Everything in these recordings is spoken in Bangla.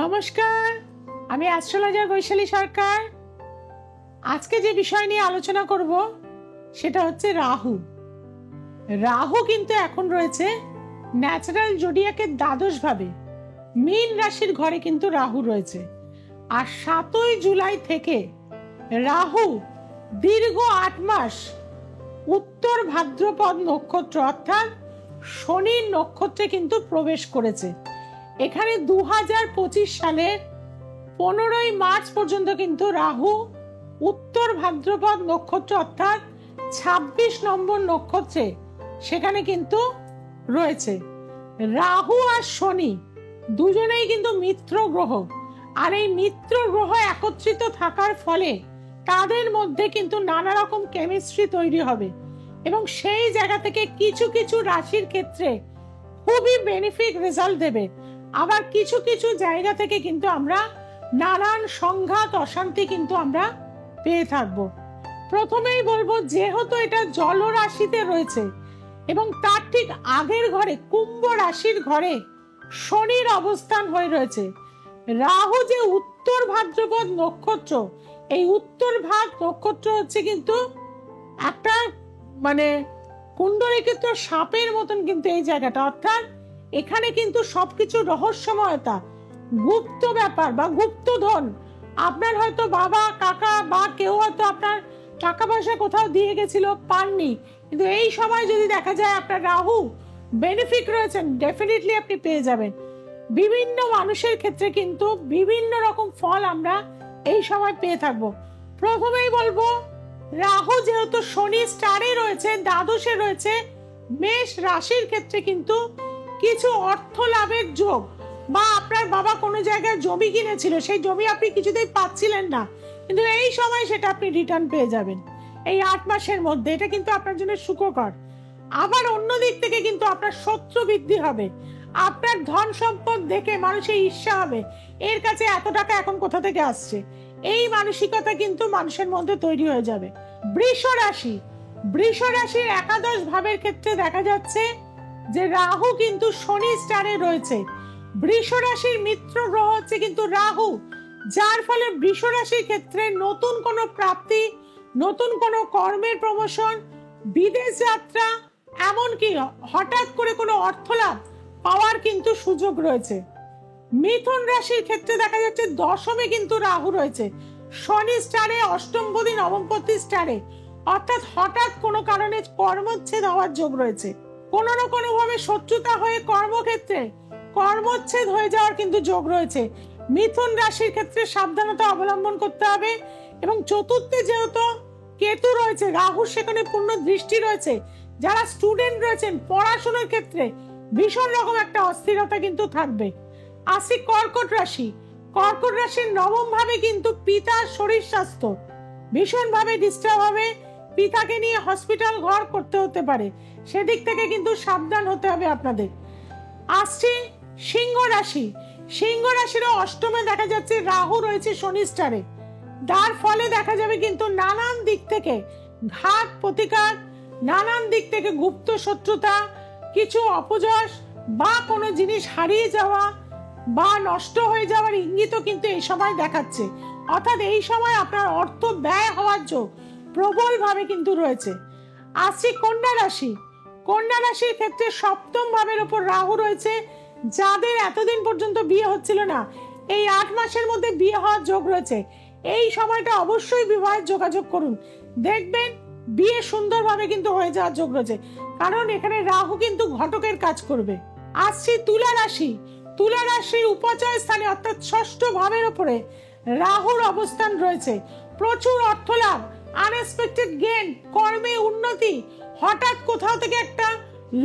নমস্কার, আমি অ্যাস্ট্রোলজার বৈশালী সরকার। আজকে যে বিষয় নিয়ে আলোচনা করব সেটা হচ্ছে রাহু। রাহু কিন্তু এখন রয়েছে ন্যাচারাল জোডিয়াকের দ্বাদশ ভাবে, মীন রাশির ঘরে কিন্তু রাহু রয়েছে। আর 7ই জুলাই থেকে রাহু দীর্ঘ 8 মাস উত্তর ভাদ্রপদ নক্ষত্র অর্থাৎ শনির নক্ষত্রে কিন্তু প্রবেশ করেছে। এখানে 2025 সালের 15ই মার্চ পর্যন্ত কিন্তু রাহু উত্তর ভাদ্রপদ নক্ষত্র অর্থাৎ 26 নম্বর নক্ষত্রে সেখানে কিন্তু রয়েছে। রাহু আর শনি দুজনেই কিন্তু মিত্র গ্রহ, আর এই মিত্র গ্রহ একত্রিত থাকার ফলে তাদের মধ্যে কিন্তু নানা রকম কেমিস্ট্রি তৈরি হবে এবং সেই জায়গা থেকে কিছু কিছু রাশির ক্ষেত্রে খুবই বেনিফিট রেজাল্ট দেবে। আবার কিছু কিছু জায়গা থেকে কিন্তু আমরা নানান সংঘাত অশান্তি কিন্তু আমরা পেয়ে থাকবো। প্রথমেই বলবো, যেহেতু এটা জল রাশিতে রয়েছে এবং তার ঠিক আগের ঘরে কুম্ভ রাশির ঘরে শনির অবস্থান হয়ে রয়েছে, রাহু যে উত্তর ভাদ্রপদ নক্ষত্র, এই উত্তর ভাদ নক্ষত্র হচ্ছে কিন্তু একটা কুণ্ডলিখিত সাপের মতন কিন্তু এই জায়গাটা, অর্থাৎ এখানে কিন্তু সবকিছু রহস্যময়তা, গুপ্ত ব্যাপার বা গুপ্তধন। আপনার হয়তো বাবা কাকা বা কেউ হয়তো আপনার টাকা পয়সা কোথাও দিয়ে গেছিল, পাননি, কিন্তু এই সময় যদি দেখা যায় আপনার রাহু বেনিফিট রয়েছেন, ডেফিনেটলি আপনি পেয়ে যাবেন। বিভিন্ন মানুষের ক্ষেত্রে কিন্তু বিভিন্ন রকম ফল আমরা এই সময় পেয়ে থাকবো। প্রথমেই বলবো, রাহু যেহেতু শনি স্টারে রয়েছে, দ্বাদশে রয়েছে, মেষ রাশির ক্ষেত্রে কিন্তু কিছু অর্থ লাভের যোগ, বা আপনার বাবা কোনো জায়গায় জমি কিনেছিল, সেই জমি আপনি কিছুতেই পাচ্ছিলেন না, কিন্তু এই সময় সেটা আপনি রিটার্ন পেয়ে যাবেন এই 8 মাসের মধ্যে। এটা কিন্তু আপনার জন্য সুখকর। আবার অন্য দিক থেকে কিন্তু আপনার শত্রু বৃদ্ধি হবে, আপনার ধন সম্পদ দেখে মানুষের ঈর্ষা হবে, এর কাছে এত টাকা এখন কোথা থেকে আসছে, এই মানসিকতা কিন্তু মানুষের মধ্যে তৈরি হয়ে যাবে। বৃষ রাশি, বৃষ রাশির একাদশ ভাবের ক্ষেত্রে দেখা যাচ্ছে যে রাহু কিন্তু শনি স্টারে রয়েছে। বৃষ রাশির মিত্র গ্রহ হচ্ছে কিন্তু রাহু, যার ফলে বৃষ রাশির ক্ষেত্রে নতুন কোনো প্রাপ্তি, নতুন কোনো কর্মের প্রমোশন, বিদেশ যাত্রা, এমনকি হঠাৎ করে কোনো অর্থ লাভ পাওয়ার কিন্তু সুযোগ রয়েছে। মিথুন রাশির ক্ষেত্রে দেখা যাচ্ছে দশমে কিন্তু রাহু রয়েছে, শনি স্টারে, অষ্টমপতি নবমপতি স্টারে, অর্থাৎ হঠাৎ কোনো কারণে কর্মচ্ছেদ হওয়ার যোগ রয়েছে। কোনো না কোনো ভাবে শত্রুতা হয়ে কর্মক্ষেত্রে কর্মচ্ছেদ হয়ে যাওয়ার কিন্তু যোগ রয়েছে। মিথুন রাশির ক্ষেত্রে সাবধানতা অবলম্বন করতে হবে। এবং চতুর্থে যেহেতু কেতু রয়েছে, রাহু সেখানে পূর্ণ দৃষ্টি রয়েছে, যারা স্টুডেন্ট রয়েছেন পড়াশোনার ক্ষেত্রে ভীষণ রকম একটা অস্থিরতা কিন্তু থাকবে। আসি কর্কট রাশি, কর্কট রাশির নবম ভাবে কিন্তু পিতার শরীর স্বাস্থ্য ভীষণ ভাবে ডিস্টার্ব হবে, পিতাকে নিয়ে হসপিটাল ঘর করতে হতে পারে, সেদিক থেকে কিন্তু সাবধান হতে হবে আপনাদের। আসছে সিংহ রাশি, সিংহ রাশিরও অষ্টমে দেখা যাচ্ছে রাহু রয়েছে শনি স্টারে, যার ফলে দেখা যাবে কিন্তু নানান দিক থেকে ঘাত প্রতিকার, নানান দিক থেকে গুপ্ত শত্রুতা, কিছু অপযশ বা কোনো জিনিস হারিয়ে যাওয়া বা নষ্ট হয়ে যাওয়ার ইঙ্গিতও কিন্তু এই সময় দেখাচ্ছে। অর্থাৎ এই সময় আপনার অর্থ ব্যয় হওয়ার যোগ প্রবল ভাবে কিন্তু রয়েছে। আসছি কন্যা রাশি, কন্যা রাশির ক্ষেত্রে সপ্তম ভাবের উপর রাহু রয়েছে, যাদের এতদিন পর্যন্ত বিয়ে হচ্ছিল না, এই 8 মাসের মধ্যে বিয়ে হওয়ার যোগ রয়েছে। এই সময়টা অবশ্যই বিবাহের যোগাযোগ করুন, দেখবেন বিয়ে সুন্দরভাবে কিন্তু হয়ে যাওয়ার যোগ রয়েছে, কারণ এখানে রাহু কিন্তু ঘটকের কাজ করবে। আসছি তুলা রাশি, তুলা রাশির উপচয় স্থানে অর্থাৎ ষষ্ঠ ভাবের উপরে রাহুর অবস্থান রয়েছে। প্রচুর অর্থ লাভ, আনএক্সপেক্টেড গেইন, কর্মে উন্নতি, হঠাৎ কোথাও থেকে একটা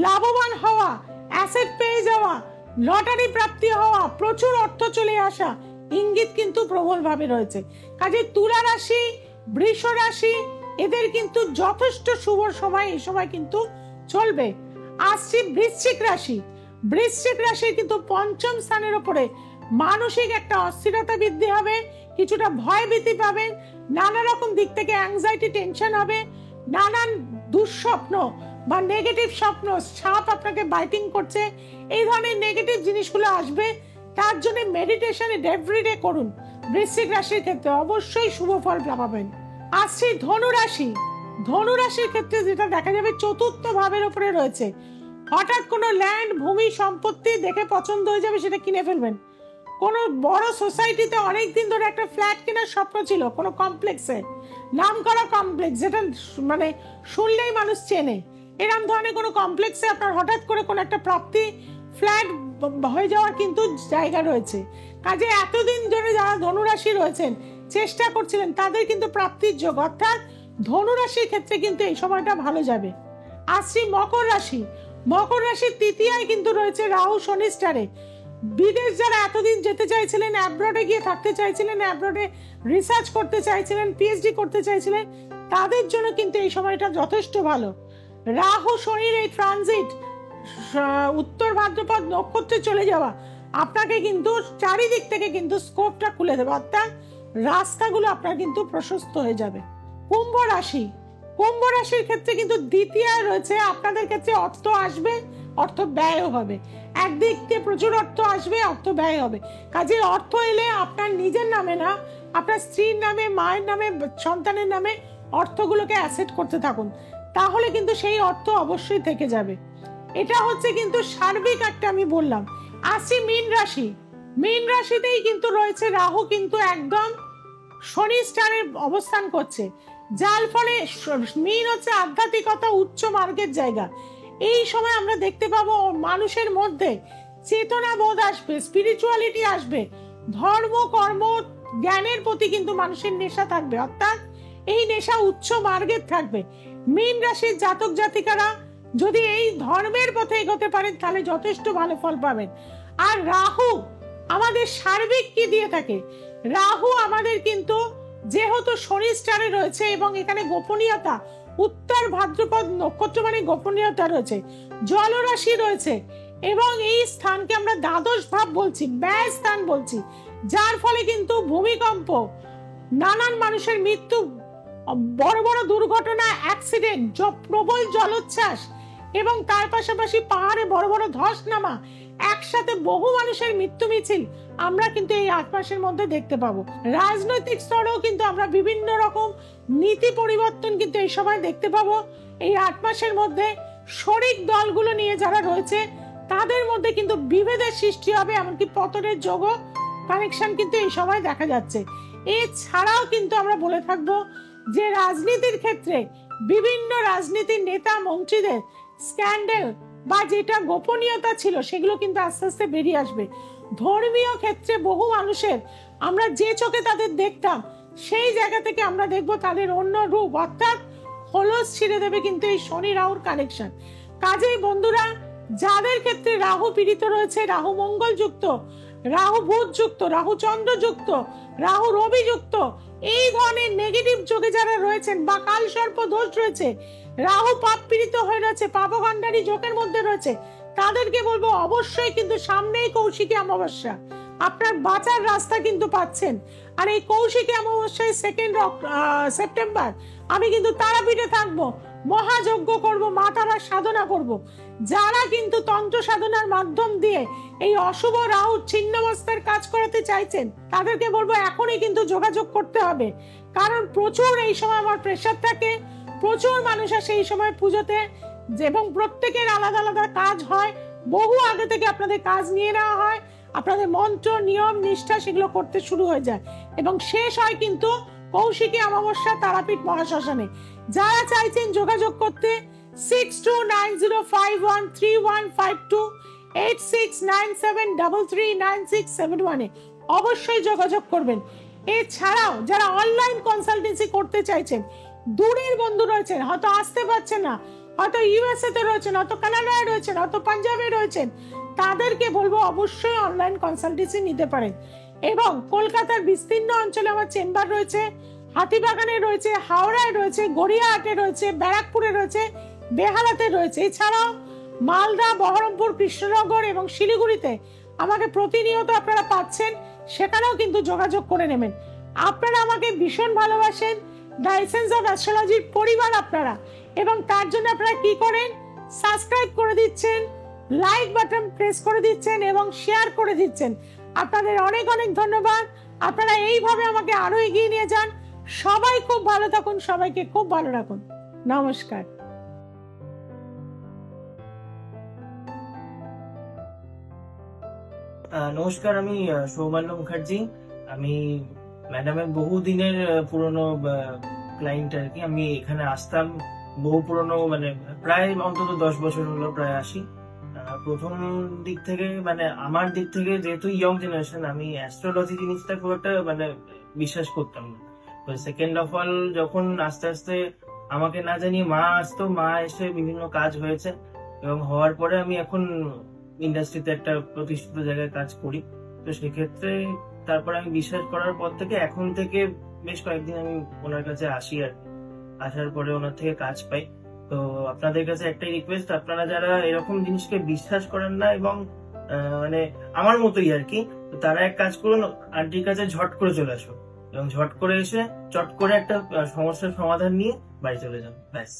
লাভবান হওয়া, অ্যাসেট পেয়ে যাওয়া, লটারি প্রাপ্তি হওয়া, প্রচুর অর্থ চলে আসা ইঙ্গিত কিন্তু প্রবল ভাবে রয়েছে। কাজে তুলা রাশি, বৃষ রাশি এদের কিন্তু যথেষ্ট শুভ সময় এই সময় কিন্তু চলবে। আসছে বৃশ্চিক রাশি, বৃশ্চিক রাশির কিন্তু পঞ্চম স্থানের উপরে মানসিক একটা অস্থিরতা বৃদ্ধি হবে, কিছুটা ভয় ভীতি পাবেন, নানা রকম দিক থেকে অ্যাংজাইটি টেনশন হবে, নানান দুঃস্বপ্ন বা নেগেটিভ স্বপ্ন, সাপ আপনাকে বাইটিং করছে, এই ধরনের নেগেটিভ জিনিসগুলো আসবে, তার জন্য মেডিটেশন এভরিডে করুন। বৃশ্চিক রাশির ক্ষেত্রে অবশ্যই শুভ ফল পাবেন। আসছি ধনু রাশি। ধনু রাশির ক্ষেত্রে যেটা দেখা যাবে চতুর্থ ভাবের উপরে রয়েছে, হঠাৎ কোনো ল্যান্ড, ভূমি, সম্পত্তি দেখে পছন্দ হয়ে যাবে, সেটা কিনে ফেলবেন। কোনো বড় সোসাইটিতে অনেকদিন ধরে একটা ফ্ল্যাট কেনার স্বপ্ন ছিল, কোনো কমপ্লেক্সে, নাম করা কমপ্লেক্স, যেটা মানে শুনলেই মানুষ চেনে, এরকম ধরনের কোনো কমপ্লেক্সে আপনার হঠাৎ করে কোনো একটা প্রাপ্তি, ফ্ল্যাট হয়ে যাওয়ার কিন্তু জায়গা রয়েছে। কাজে এতদিন ধরে যারা ধনুরাশি রয়েছেন চেষ্টা করছিলেন, তাদের কিন্তু প্রাপ্তির যোগ, অর্থাৎ ধনুরাশির ক্ষেত্রে কিন্তু এই সময়টা ভালো যাবে। আসছি মকর রাশি। মকর রাশির তৃতীয়ায় কিন্তু রয়েছে রাহু শনি স্টারে। বিদেশ যারা এতদিন যেতে চাইছিলেন, অ্যাব্রডে গিয়ে থাকতে চাইছিলেন, অ্যাব্রডে রিসার্চ করতে চাইছিলেন, পিএইচডি করতে চাইছিলেন, তাদের জন্য কিন্তু এই সময়টা যথেষ্ট ভালো। রাহু শনির এই ট্রানজিট, উত্তর ভাদ্রপদ নক্ষত্রে চলে যাওয়া আপনাকে কিন্তু চারিদিক থেকে কিন্তু স্কোপটা খুলে দেবে, অর্থাৎ রাস্তাগুলো আপনার কিন্তু প্রশস্ত হয়ে যাবে। কুম্ভ রাশি। কুম্ভ রাশির ক্ষেত্রে কিন্তু দ্বিতীয় রয়েছে, আপনাদের ক্ষেত্রে অর্থ আসবে, অর্থ ব্যয়ও হবে। একদিক থেকে প্রচুর অর্থ আসবে, অর্থ ব্যয় হবে। কাজে অর্থ এলে আপনার নিজের নামে না, আপনার স্ত্রীর নামে, মায়ের নামে, সন্তানের নামে অর্থগুলোকে অ্যাসেট করতে থাকুন, তাহলে কিন্তু সেই অর্থ অবশ্যই থেকে যাবে। এটা হচ্ছে কিন্তু সার্বিক একটা আমি বললাম। আসি মীন রাশি। মীন রাশিতেই কিন্তু রয়েছে রাহু, কিন্তু একদম শনি স্টারে অবস্থান করছে, যার ফলে মীন হচ্ছে আধ্যাত্মিকতা, উচ্চ মার্গের জায়গা। এই সময় আমরা দেখতে পাবো মানুষের মধ্যে চেতনা বোধ আসবে, স্পিরিচুয়ালিটি আসবে, ধর্ম, কর্ম, জ্ঞানের প্রতি কিন্তু মানুষের নেশা থাকবে, অর্থাৎ এই নেশা উচ্চ মার্গের থাকবে। মীন রাশির জাতক জাতিকারা যদি এই ধর্মের পথে এগোতে পারেন, তাহলে যথেষ্ট ভালো ফল পাবেন। আর রাহু আমাদের সার্বিক কি দিয়ে থাকে? রাহু আমাদের কিন্তু যেহেতু শনি স্টারে রয়েছে এবং এখানে গোপনীয়তা, উত্তর ভাদ্রপদ নক্ষত্র মানে গোপনীয়তা রয়েছে, জলরাশি রয়েছে, এবং এই স্থানকে আমরা দ্বাদশ ভাব বলছি, ব্যয় স্থান বলছি, যার ফলে কিন্তু ভূমিকম্প, নানান মানুষের মৃত্যু, বড় বড় দুর্ঘটনা, অ্যাক্সিডেন্ট, প্রবল জলোচ্ছ্বাস এবং তার পাশাপাশি পাহাড়ে বড় বড় ধস নামা, একসাথে বহু মানুষের মৃত্যু মিছিল আমরা কিন্তু এই 8 মাসের মধ্যে দেখতে পাবো। রাজনৈতিক স্তরেও কিন্তু আমরা বিভিন্ন রকম নীতি পরিবর্তন কিন্তু এই সময় দেখতে পাবো। এই 8 মাসের মধ্যে শরিক দলগুলো নিয়ে যারা রয়েছে তাদের মধ্যে কিন্তু বিভেদের সৃষ্টি হবে, এমনকি পতনের যোগও কানেকশন কিন্তু এই সময় দেখা যাচ্ছে। এছাড়াও কিন্তু আমরা বলে থাকবো যে রাজনীতির ক্ষেত্রে বিভিন্ন রাজনীতির নেতা মন্ত্রীদের স্ক্যান্ডাল বা যেটা গোপনীয়তা ছিল সেগুলো কিন্তু আস্তে আস্তে বেরিয়ে আসবে। ধর্মীয় ক্ষেত্রে বহু মানুষের আমরা যে চোখে তাদের দেখতাম, সেই জায়গা থেকে আমরা দেখবো তাদের অন্য রূপ, অর্থাৎ খোলস ছিঁড়ে দেবে কিন্তু এই শনি রাহুর কানেকশন। কাজেই বন্ধুরা, যাদের ক্ষেত্রে রাহু পীড়িত রয়েছে, রাহু মঙ্গল যুক্ত, রাহু বুধ যুক্ত, রাহু চন্দ্র যুক্ত, রাহু রবি যুক্ত, এই ধরনের নেগেটিভ যোগে যারা রয়েছেন বা কাল সর্প দোষ রয়েছে, রাহু পাপ পীড়িত হয়ে রয়েছে, পাপভাণ্ডারী যোগের মধ্যে রয়েছে, তাদেরকে বলবো অবশ্যই কিন্তু সামনেই কৌশিকী অমাবস্যা, আপনার বাঁচার রাস্তা কিন্তু পাচ্ছেন। আর এই কৌশিকী অমাবস্যায় 2 সেপ্টেম্বর আমি কিন্তু তারাপীঠে থাকবো, মহাযজ্ঞ করব, মা তারার সাধনা করব। যারা কিন্তু তন্ত্র সাধনার মাধ্যম দিয়ে এই অশুভ রাহু ছিন্নমস্তার কাজ করাতে চাইছেন, তাদেরকে বলবো এখনই কিন্তু যোগাযোগ করতে হবে, কারণ প্রচুর এই সময় আমার প্রেশার থাকে, প্রচুর মানুষ আসে এই সময় পুজোতে, এবং প্রত্যেকের আলাদা আলাদা কাজ হয়, বহু আগে থেকে আপনাদের কাজ নিয়ে নেওয়া হয়, আপনাদের মন্ত্র, নিয়ম, নিষ্ঠা সেগুলো করতে শুরু হয়ে যায় এবং শেষ হয় কিন্তু কৌশিকী অমাবস্যা তারাপীঠ মহাশ্মশানে। যারা চাইছেন যোগাযোগ করতে 6290513152 8697339671 অবশ্যই যোগাযোগ করবেন। এছাড়াও যারা অনলাইন কনসালটেন্সি করতে চাইছেন, দূরের বন্ধু রয়েছেন, হয়তো আসতে পারছেন না, হয়তো ইউএসএ তে রয়েছেন, হয়তো কানাডায় রয়েছেন, হয়তো পাঞ্জাবে রয়েছেন, তাদেরকে বলবো অবশ্যই অনলাইন কনসালটেন্সি নিতে পারেন। এবং কলকাতার বিস্তীর্ণ অঞ্চলে আমার চেম্বার রয়েছে, হাতিবাগানে রয়েছে, হাওড়ায় রয়েছে, গড়িয়াহাটে রয়েছে, ব্যারাকপুরে রয়েছে, বেহালাতে রয়েছে। এছাড়াও মালদা, বহরমপুর, কৃষ্ণনগর এবং শিলিগুড়িতে আমাকে প্রতিনিয়ত আপনারা পাচ্ছেন, সেখানেও কিন্তু যোগাযোগ করে নেবেন। আপনারা আমাকে ভীষণ ভালোবাসেন, দ্য এসেন্স অফ অ্যাস্ট্রোলজির পরিবার আপনারা, এবং তার জন্য আপনারা কি করেন, সাবস্ক্রাইব করে দিচ্ছেন, লাইক বাটন প্রেস করে দিচ্ছেন এবং শেয়ার করে দিচ্ছেন। আপনাদের অনেক অনেক ধন্যবাদ। আপনারা এইভাবে আমাকে আরো এগিয়ে নিয়ে যান। সবাই খুব ভালো থাকুন, সবাইকে খুব ভালো রাখুন। নমস্কার। নমস্কার, আমি সৌমান্য মুখার্জি। আমি ম্যাডামের বহু দিনের পুরনো ক্লায়েন্ট আর কি। আমি এখানে আসতাম বহু পুরনো, মানে প্রায় অন্তত 10 বছর হলো প্রায় আসি। প্রথম দিক থেকে, মানে আমার দিক থেকে, যেহেতু ইয়ং জেনারেশন, আমি অ্যাস্ট্রোলজি জিনিসটা খুব একটা মানে বিশ্বাস করতাম না। তো সেকেন্ড অফ অল, যখন আস্তে আস্তে আমাকে না জানিয়ে মা আসতো, মা এসে বিভিন্ন কাজ হয়েছে এবং হওয়ার পরে আমি এখন ইন্ডাস্ট্রিতে একটা প্রতিষ্ঠিত জায়গায় কাজ করি। তো সেক্ষেত্রে তারপরে আমি বিশ্বাস করার পর থেকে এখন থেকে বেশ কয়েকদিন আমি ওনার কাছে আসি আর কি। আসার পরে ওনার থেকে কাজ পাই। তো আপনাদের কাছে একটাই রিকোয়েস্ট, আপনারা যারা এরকম জিনিসকে বিশ্বাস করেন না এবং মানে আমার মতোই আর কি, তো তারা এক কাজ করুন, আন্টির কাছে ঝট করে চলে আসো এবং ঝট করে এসে চট করে একটা সমস্যার সমাধান নিয়ে বাড়ি চলে যান, ব্যাস।